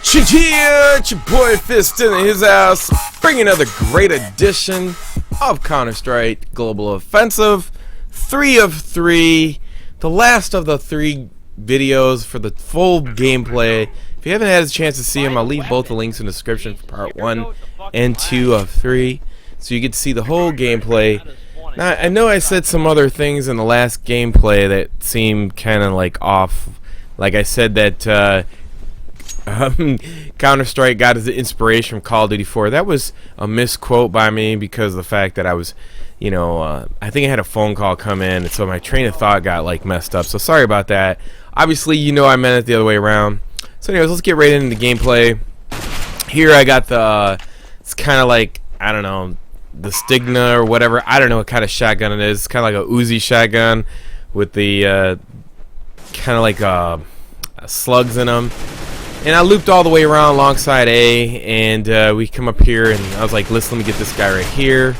Cheer, it's your boy Fist in his house, bringing another great edition of Counter-Strike Global Offensive. 3 of 3, the last of the 3 videos for the full gameplay. If you haven't had a chance to see them, I'll leave both the links in the description for part 1 and 2 of 3, so you get to see the whole gameplay. Now, I know I said some other things in the last gameplay that seemed kind of like off. Like I said that Counter-Strike got his inspiration from Call of Duty 4. That was a misquote by me because of the fact that I was, I think I had a phone call come in, and so my train of thought got like messed up. So sorry about that. Obviously, I meant it the other way around. So anyways, let's get right into the gameplay. Here I got the, it's kind of like, I don't know, the Stigna or whatever. I don't know what kind of shotgun it is. It's kind of like a Uzi shotgun with the kind of like slugs in them. And I looped all the way around alongside A, and we come up here, and I was like, listen, let me get this guy right here.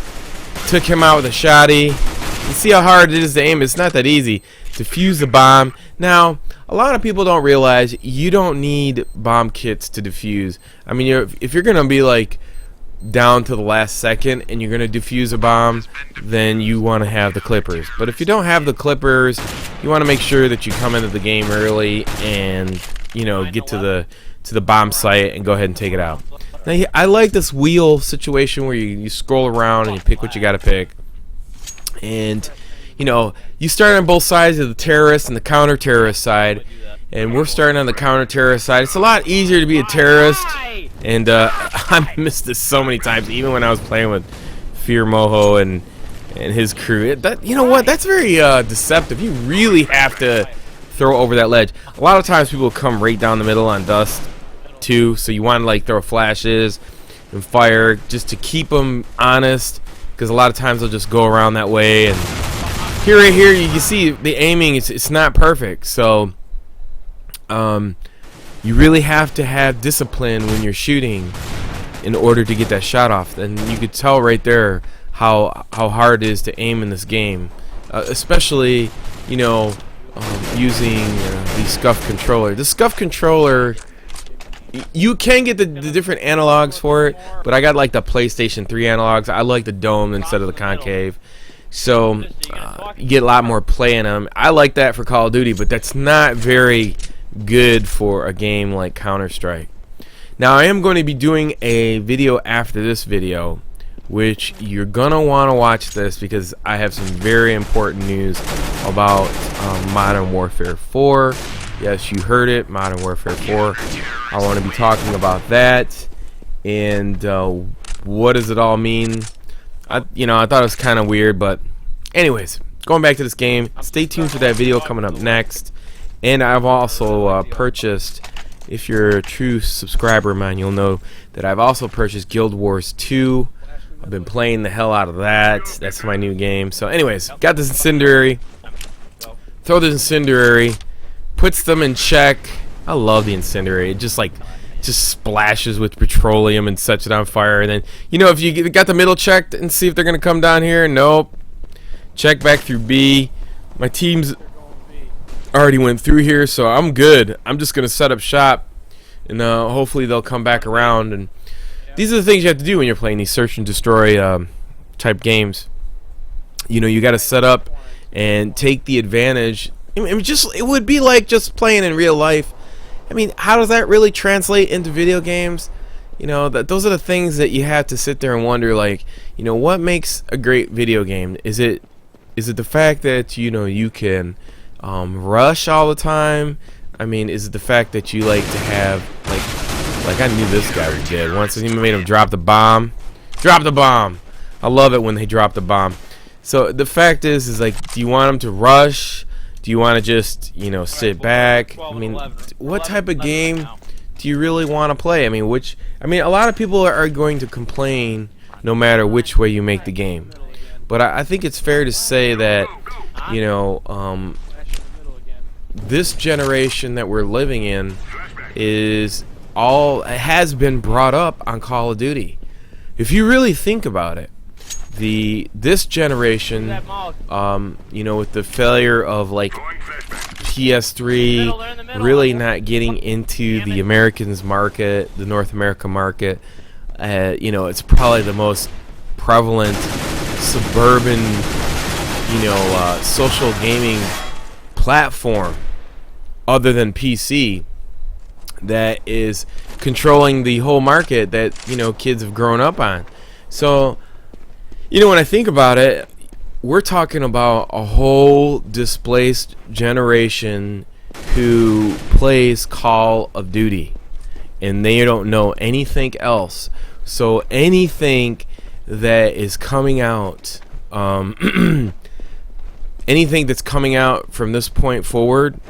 Took him out with a shotty. You see how hard it is to aim? It's not that easy. Defuse the bomb. Now, a lot of people don't realize you don't need bomb kits to defuse. I mean, if you're going to be like down to the last second and you're going to defuse a bomb, then you want to have the clippers. But if you don't have the clippers, you want to make sure that you come into the game early and get to the bomb site and go ahead and take it out. Now, I like this wheel situation where you scroll around and you pick what you got to pick. And you start on both sides of the terrorist and the counter-terrorist side. And we're starting on the counter-terrorist side. It's a lot easier to be a terrorist. And I missed this so many times, even when I was playing with Fear Moho and his crew. You know what? That's very deceptive. You really have to throw over that ledge. A lot of times people come right down the middle on Dust too, so you want to like throw flashes and fire just to keep them honest, because a lot of times they'll just go around that way. And right here you can see the aiming, it's not perfect, so you really have to have discipline when you're shooting in order to get that shot off. And you could tell right there how hard it is to aim in this game, especially using the SCUF controller. The SCUF controller, you can get the different analogs for it, but I got like the PlayStation 3 analogs. I like the dome instead of the concave, so you get a lot more play in them. I like that for Call of Duty, but that's not very good for a game like Counter-Strike. Now, I am going to be doing a video after this video, which you're gonna want to watch this, because I have some very important news about Modern Warfare 4. Yes, you heard it, Modern Warfare 4. I want to be talking about that, and what does it all mean. I thought it was kind of weird, but anyways, going back to this game, stay tuned for that video coming up next. And I've also purchased, if you're a true subscriber of mine, you'll know that I've also purchased Guild Wars 2. I've been playing the hell out of that. That's my new game. So anyways, got this incendiary. Throw this incendiary. Puts them in check. I love the incendiary. It just splashes with petroleum and sets it on fire. And then, if you got the middle checked and see if they're going to come down here. Nope. Check back through B. My team's already went through here, so I'm good. I'm just going to set up shop. And hopefully they'll come back around. And these are the things you have to do when you're playing these search and destroy type games. You got to set up and take the advantage. It would be like just playing in real life. I mean, how does that really translate into video games? Those are the things that you have to sit there and wonder, like, what makes a great video game? Is it the fact that you can rush all the time? I mean, is it the fact that you like to have like I knew this guy was dead once, and he made him drop the bomb. Drop the bomb. I love it when they drop the bomb. So the fact is like, do you want them to rush? Do you want to just sit back? I mean, what type of game do you really want to play? I mean, a lot of people are going to complain no matter which way you make the game. But I think it's fair to say that this generation that we're living in has been brought up on Call of Duty. If you really think about it, this generation, with the failure of like PS3 really not getting into the Americans market, the North America market. You know, it's probably the most prevalent suburban, social gaming platform other than PC that is controlling the whole market that, kids have grown up on. So, when I think about it, we're talking about a whole displaced generation who plays Call of Duty, and they don't know anything else. So anything that is coming out, anything that's coming out from this point forward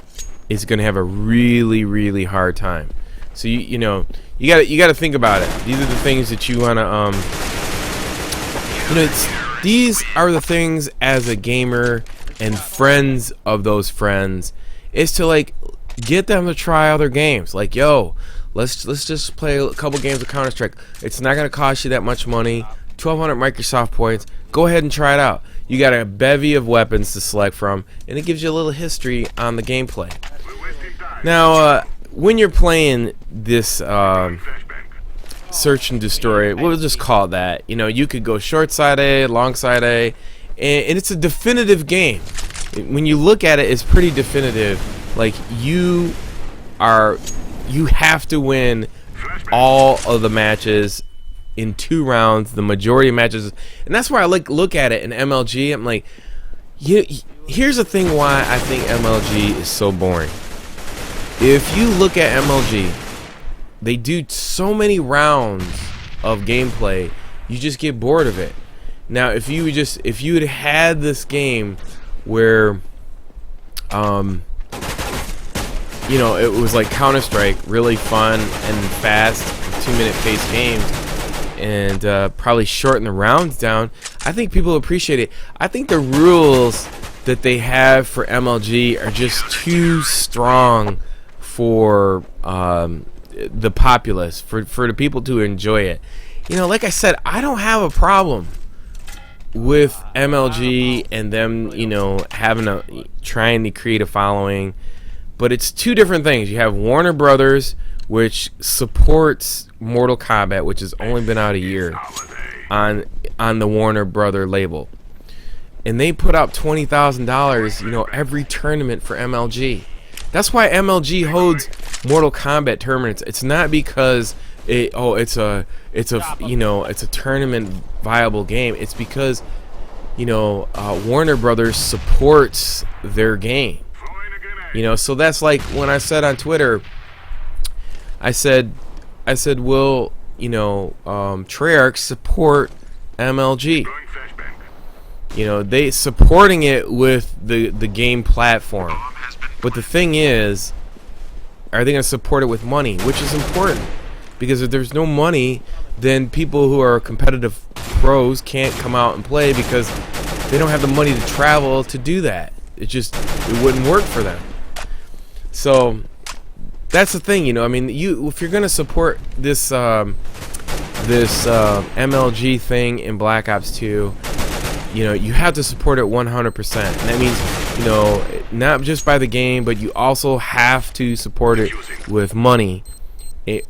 is going to have a really, really hard time. So you got to think about it. These are the things that you want to these are the things as a gamer and friends of those friends is to like get them to try other games. Like, yo, let's just play a couple games of Counter-Strike. It's not going to cost you that much money. 1,200 Microsoft points. Go ahead and try it out. You got a bevy of weapons to select from, and it gives you a little history on the gameplay. Now, when you're playing this Search and Destroy, we'll just call it that. You could go short side A, long side A, and it's a definitive game. When you look at it, it's pretty definitive. Like, you have to win all of the matches in 2 rounds, the majority of matches, and that's why I look at it in MLG. I'm like, here's the thing why I think MLG is so boring. If you look at MLG, they do so many rounds of gameplay, you just get bored of it. Now, if you had had this game where, it was like Counter-Strike, really fun and fast, 2-minute pace games, and probably shorten the rounds down, I think people appreciate it. I think the rules that they have for MLG are just too strong for the populace, for the people to enjoy it. Like I said, I don't have a problem with MLG and them, trying to create a following, but it's two different things. You have Warner Brothers, which supports Mortal Kombat, which has only been out a year on the Warner Brother label, and they put out $20,000, every tournament for MLG. That's why MLG holds Mortal Kombat tournaments. It's not because it's a tournament viable game. It's because Warner Brothers supports their game. So that's like when I said on Twitter, I said will Treyarch support MLG? They supporting it with the game platform. But the thing is, are they going to support it with money? Which is important, because if there's no money, then people who are competitive pros can't come out and play because they don't have the money to travel to do that. It wouldn't work for them. So that's the thing, if you're going to support this MLG thing in Black Ops 2, you have to support it 100%. And that means, not just by the game, but you also have to support it with money.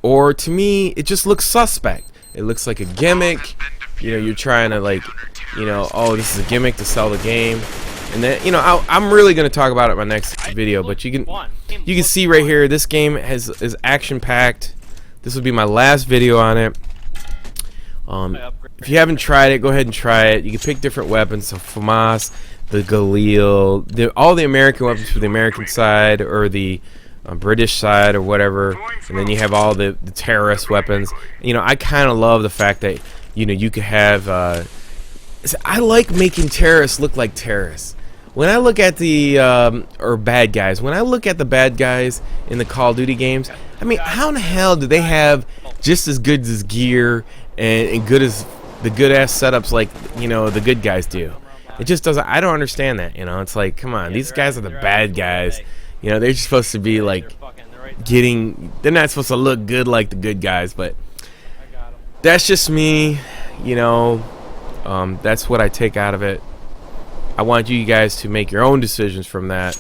Or to me, it just looks suspect. It looks like a gimmick. You're trying to oh, this is a gimmick to sell the game. And then, I'm really going to talk about it in my next video, but you can see right here, this game is action-packed. This will be my last video on it. If you haven't tried it, go ahead and try it. You can pick different weapons, so FAMAS, the Galil, all the American weapons for the American side or the British side or whatever, and then you have all the terrorist weapons. I kind of love the fact that you could have. I like making terrorists look like terrorists. When I look at the or bad guys, when I look at the bad guys in the Call of Duty games, I mean, how in the hell do they have just as good as gear and good as the good ass setups like the good guys do? It just doesn't. I don't understand that. It's like, come on, these guys are the bad guys. They're just supposed to be like they're not supposed to look good like the good guys, but that's just me. That's what I take out of it. I want you guys to make your own decisions from that.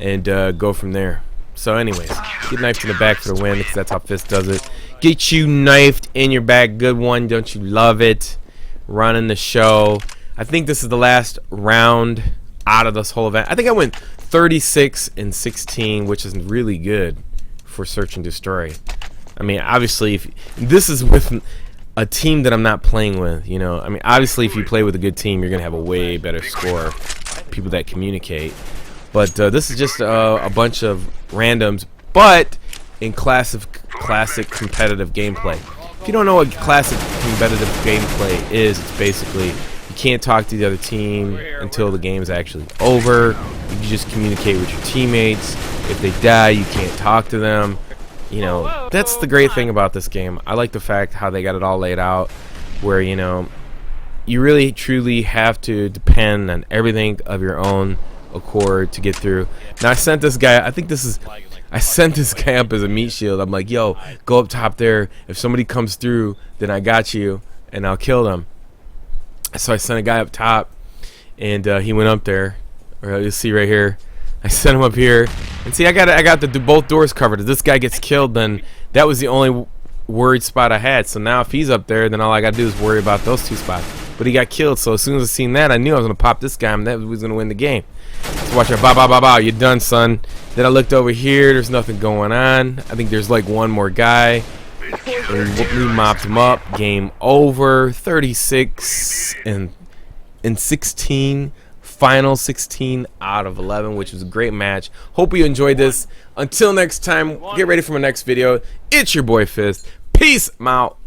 and go from there. So anyways, get knifed in the back for the win, because that's how Fist does it. Get you knifed in your back. Good one. Don't you love it? Running the show. I think this is the last round out of this whole event. I think I went 36-16, which is really good for Search and Destroy. I mean, obviously, if this is with a team that I'm not playing with, you know. I mean, obviously, if you play with a good team, you're going to have a way better score. People that communicate. But this is just a bunch of randoms, but in classic competitive gameplay. If you don't know what classic competitive gameplay is, it's basically you can't talk to the other team until the game's actually over. You just communicate with your teammates. If they die, you can't talk to them. You know, that's the great thing about this game. I like the fact how they got it all laid out, where, you know, you really truly have to depend on everything of your own accord to get through. Now I sent this guy, I sent this guy up as a meat shield. I'm like, yo, go up top there. If somebody comes through, then I got you, and I'll kill them. So I sent a guy up top, and he went up there. Or you'll see right here. I sent him up here, and see, I got both doors covered. If this guy gets killed, then that was the only worried spot I had. So now if he's up there, then all I gotta do is worry about those two spots. But he got killed, so as soon as I seen that, I knew I was gonna pop this guy, and that was gonna win the game. So watch out, bow, you're done, son. Then I looked over here, there's nothing going on. I think there's like one more guy. And we mopped him up. Game over. 36-16. Final 16 out of 11, which was a great match. Hope you enjoyed this. Until next time, get ready for my next video. It's your boy Fist. Peace out.